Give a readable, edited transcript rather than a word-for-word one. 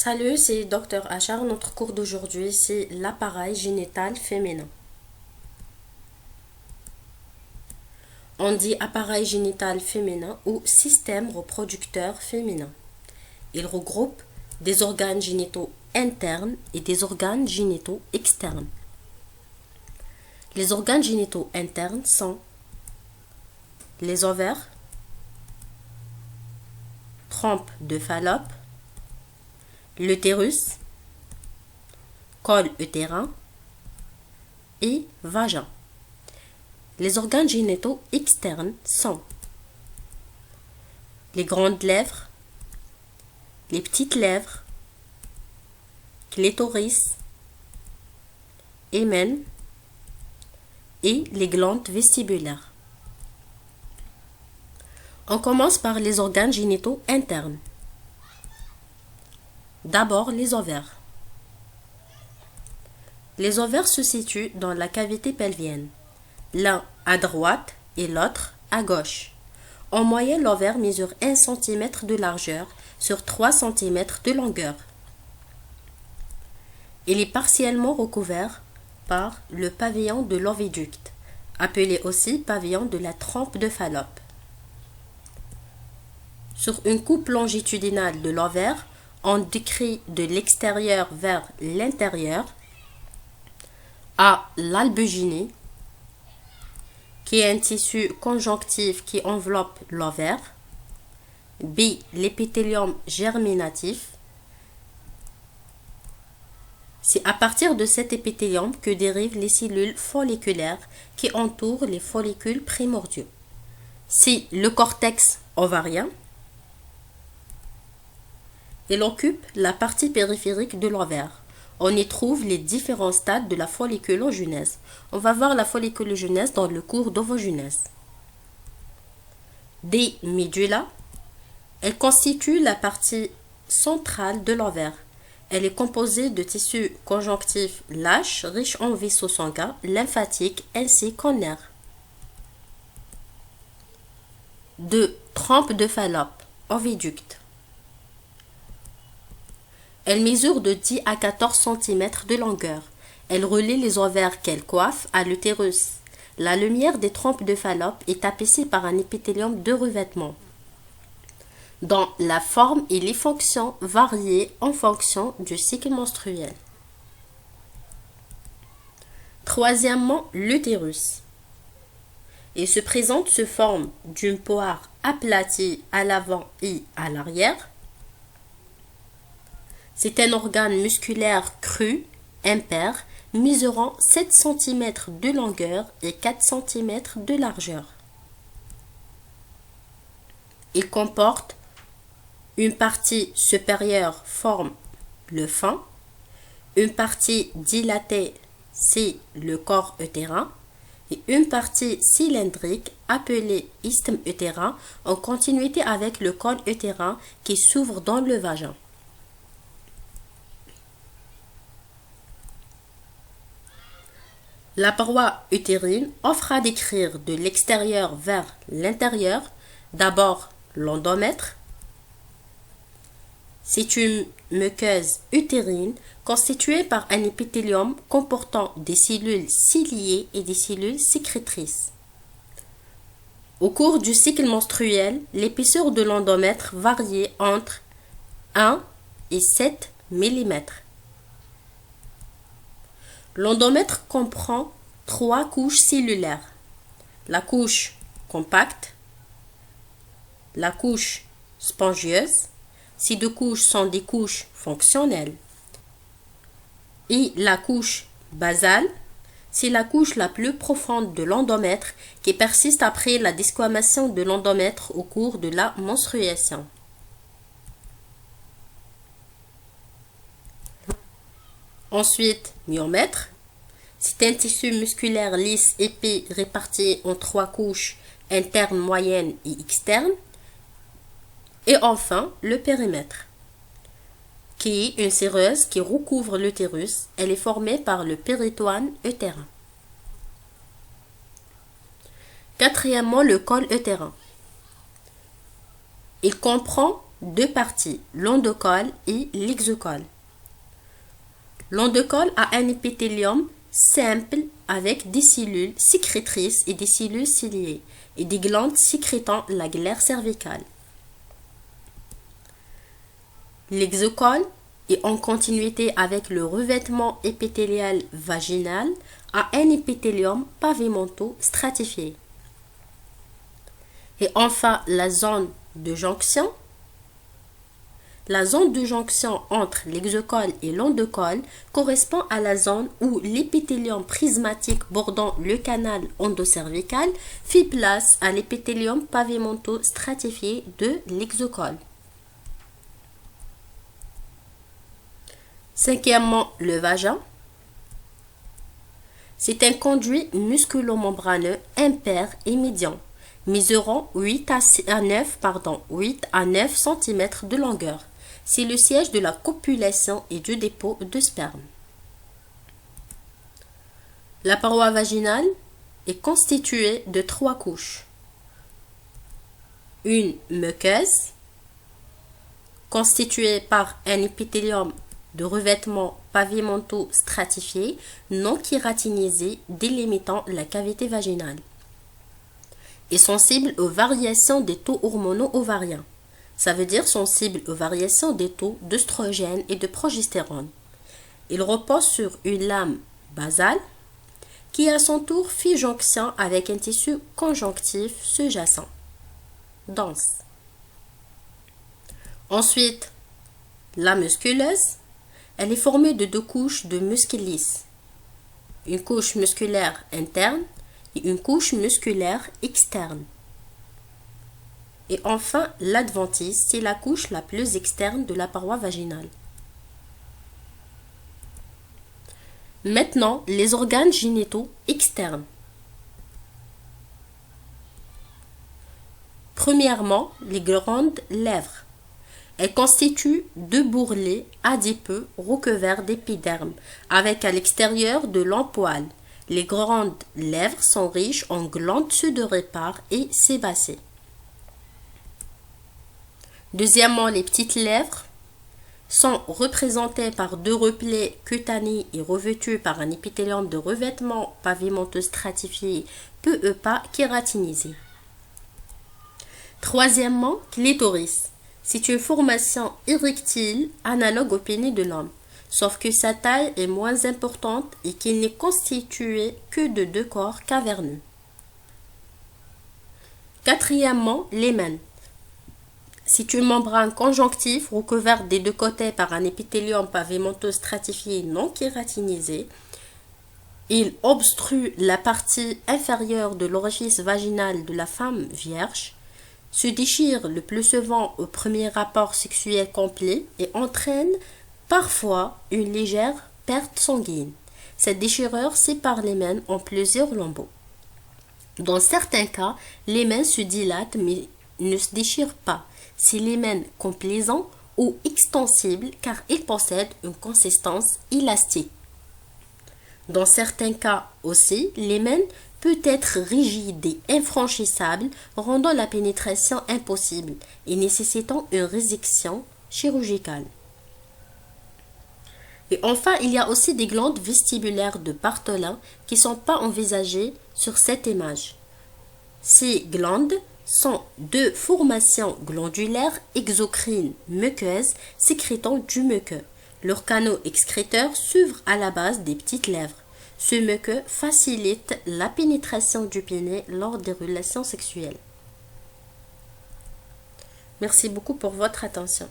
Salut, c'est Dr Achar. Notre cours d'aujourd'hui, c'est l'appareil génital féminin. On dit appareil génital féminin ou système reproducteur féminin. Il regroupe des organes génitaux internes et des organes génitaux externes. Les organes génitaux internes sont les ovaires, trompe de Fallope, l'utérus, col utérin et vagin. Les organes génitaux externes sont les grandes lèvres, les petites lèvres, clitoris, hymen et les glandes vestibulaires. On commence par les organes génitaux internes. D'abord, les ovaires. Les ovaires se situent dans la cavité pelvienne, l'un à droite et l'autre à gauche. En moyenne, l'ovaire mesure 1 cm de largeur sur 3 cm de longueur. Il est partiellement recouvert par le pavillon de l'oviducte, appelé aussi pavillon de la trompe de Fallope. Sur une coupe longitudinale de l'ovaire, on décrit de l'extérieur vers l'intérieur A. L'albuginie, qui est un tissu conjonctif qui enveloppe l'ovaire. B. L'épithélium germinatif. C'est à partir de cet épithélium que dérivent les cellules folliculaires qui entourent les follicules primordiaux. C. Le cortex ovarien. Il occupe la partie périphérique de l'ovaire. On y trouve les différents stades de la folliculogenèse. On va voir la folliculogenèse dans le cours d'ovogenèse. D. Médula. Elle constitue la partie centrale de l'ovaire. Elle est composée de tissus conjonctifs lâches, riches en vaisseaux sanguins, lymphatiques ainsi qu'en nerfs. 2. Trompe de Fallope, oviducte. Elle mesure de 10 à 14 cm de longueur. Elle relie les ovaires qu'elle coiffe à l'utérus. La lumière des trompes de Fallope est tapissée par un épithélium de revêtement, dont la forme et les fonctions varient en fonction du cycle menstruel. Troisièmement, l'utérus. Il se présente sous forme d'une poire aplatie à l'avant et à l'arrière. C'est un organe musculaire cru, impair, mesurant 7 cm de longueur et 4 cm de largeur. Il comporte une partie supérieure forme le fin, une partie dilatée c'est le corps utérin et une partie cylindrique appelée isthme utérin en continuité avec le col utérin qui s'ouvre dans le vagin. La paroi utérine offre à décrire de l'extérieur vers l'intérieur d'abord l'endomètre. C'est une muqueuse utérine constituée par un épithélium comportant des cellules ciliées et des cellules sécrétrices. Au cours du cycle menstruel, l'épaisseur de l'endomètre varie entre 1 et 7 mm. L'endomètre comprend 3 couches cellulaires. La couche compacte, la couche spongieuse, ces 2 couches sont des couches fonctionnelles, et la couche basale, c'est la couche la plus profonde de l'endomètre qui persiste après la desquamation de l'endomètre au cours de la menstruation. Ensuite, myomètre. C'est un tissu musculaire lisse, épais, réparti en 3 couches internes, moyennes et externes. Et enfin, le périmètre, qui est une séreuse qui recouvre l'utérus. Elle est formée par le péritoine utérin. Quatrièmement, le col utérin. Il comprend deux parties, l'endocole et l'exocole. L'endocole a un épithélium simple avec des cellules sécrétrices et des cellules ciliées et des glandes sécrétant la glaire cervicale. L'exocole est en continuité avec le revêtement épithélial vaginal a un épithélium pavimenteux stratifié. Et enfin, la zone de jonction. La zone de jonction entre l'exocole et l'endocole correspond à la zone où l'épithélium prismatique bordant le canal endocervical fait place à l'épithélium pavimenteux stratifié de l'exocole. Cinquièmement, le vagin. C'est un conduit musculo-membraneux impair et médian, mesurant 8 à 9 cm de longueur. C'est le siège de la copulation et du dépôt de sperme. La paroi vaginale est constituée de 3 couches. Une muqueuse, constituée par un épithélium de revêtement pavimenteux stratifié, non kératinisé, délimitant la cavité vaginale, et sensible aux variations des taux hormonaux ovariens. Ça veut dire sensible aux variations des taux d'œstrogène et de progestérone. Il repose sur une lame basale qui à son tour fait jonction avec un tissu conjonctif sous-jacent, dense. Ensuite, la musculeuse. Elle est formée de 2 couches de muscles lisses, une couche musculaire interne et une couche musculaire externe. Et enfin, l'adventice, c'est la couche la plus externe de la paroi vaginale. Maintenant, les organes génitaux externes. Premièrement, les grandes lèvres. Elles constituent 2 bourrelets adipeux recouverts d'épiderme, avec à l'extérieur de longs poils. Les grandes lèvres sont riches en glandes pseudorépares et sébacées. Deuxièmement, les petites lèvres sont représentées par 2 replets cutanés et revêtues par un épithélium de revêtement pavimenteux stratifié peu ou pas kératinisé. Troisièmement, clitoris. C'est une formation érectile analogue au pénis de l'homme, sauf que sa taille est moins importante et qu'il n'est constitué que de 2 corps caverneux. Quatrièmement, l'hymen. C'est une membrane conjonctive recouverte des 2 côtés par un épithélium pavimenteux stratifié non kératinisé. Il obstrue la partie inférieure de l'orifice vaginal de la femme vierge, se déchire le plus souvent au premier rapport sexuel complet et entraîne parfois une légère perte sanguine. Cette déchirure sépare l'hymen en plusieurs lambeaux. Dans certains cas, l'hymen se dilate mais ne se déchire pas. C'est l'hymen complaisant ou extensible car il possède une consistance élastique. Dans certains cas aussi, l'hymen peut être rigide et infranchissable, rendant la pénétration impossible et nécessitant une résection chirurgicale. Et enfin, il y a aussi des glandes vestibulaires de Bartholin qui ne sont pas envisagées sur cette image. Ces glandes sont 2 formations glandulaires exocrines muqueuses sécrétant du muqueux. Leurs canaux excréteurs s'ouvrent à la base des petites lèvres. Ce muqueux facilite la pénétration du pénis lors des relations sexuelles. Merci beaucoup pour votre attention.